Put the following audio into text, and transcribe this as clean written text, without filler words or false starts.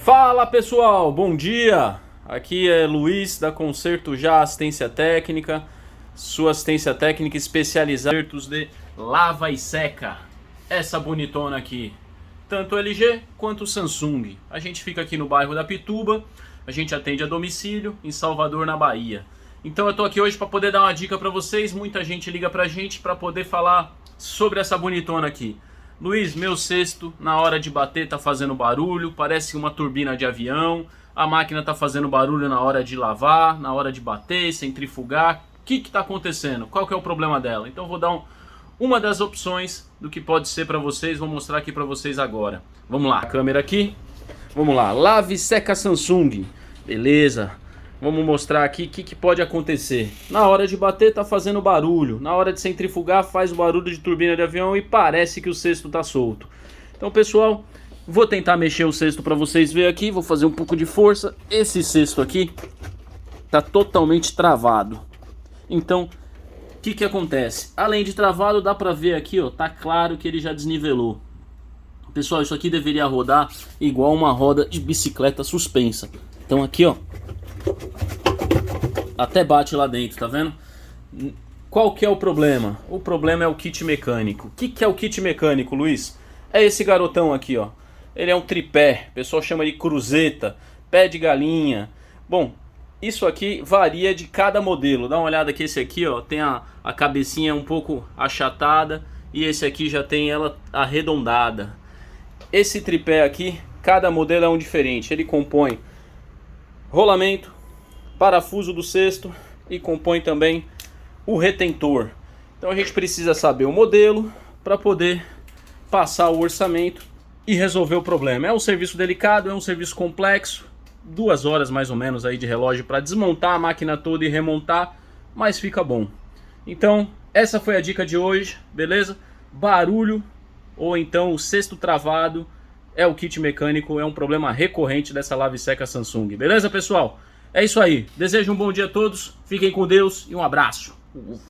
Fala pessoal, bom dia! Aqui é Luiz da Conserto Já Assistência Técnica, sua assistência técnica especializada em consertos de lava e seca. Essa bonitona aqui, tanto LG quanto Samsung. A gente fica aqui no bairro da Pituba, a gente atende a domicílio em Salvador, na Bahia. Então eu tô aqui hoje para poder dar uma dica para vocês. Muita gente liga pra gente para poder falar sobre essa bonitona aqui. Luiz, meu cesto na hora de bater tá fazendo barulho, parece uma turbina de avião. A máquina tá fazendo barulho na hora de lavar, na hora de bater, centrifugar. O que tá acontecendo? Qual que é o problema dela? Então eu vou dar uma das opções do que pode ser para vocês. Vou mostrar aqui para vocês agora. Vamos lá, a câmera aqui. Vamos lá, lave e seca Samsung. Beleza. Vamos mostrar aqui o que pode acontecer. Na hora de bater tá fazendo barulho. Na hora de centrifugar faz o barulho de turbina de avião e parece que o cesto tá solto. Então pessoal, vou tentar mexer o cesto para vocês verem aqui. Vou fazer um pouco de força. Esse cesto aqui tá totalmente travado. Então, o que acontece? Além de travado, dá pra ver aqui, ó, tá claro que ele já desnivelou. Pessoal, isso aqui deveria rodar igual uma roda de bicicleta suspensa. Então aqui, ó, até bate lá dentro, tá vendo? Qual que é o problema? O problema é o kit mecânico. O que é o kit mecânico, Luiz? É esse garotão aqui, ó. Ele é um tripé, o pessoal chama de cruzeta, pé de galinha. Bom, isso aqui varia de cada modelo. Dá uma olhada que esse aqui, ó, tem a cabecinha um pouco achatada e esse aqui já tem ela arredondada. Esse tripé aqui, cada modelo é um diferente. Ele compõe rolamento, parafuso do cesto e compõe também o retentor. Então a gente precisa saber o modelo para poder passar o orçamento e resolver o problema. É um serviço delicado, é um serviço complexo. 2 horas mais ou menos aí de relógio para desmontar a máquina toda e remontar, mas fica bom. Então essa foi a dica de hoje, beleza? Barulho ou então o cesto travado é o kit mecânico, é um problema recorrente dessa lave e seca Samsung. Beleza, pessoal? É isso aí. Desejo um bom dia a todos, fiquem com Deus e um abraço.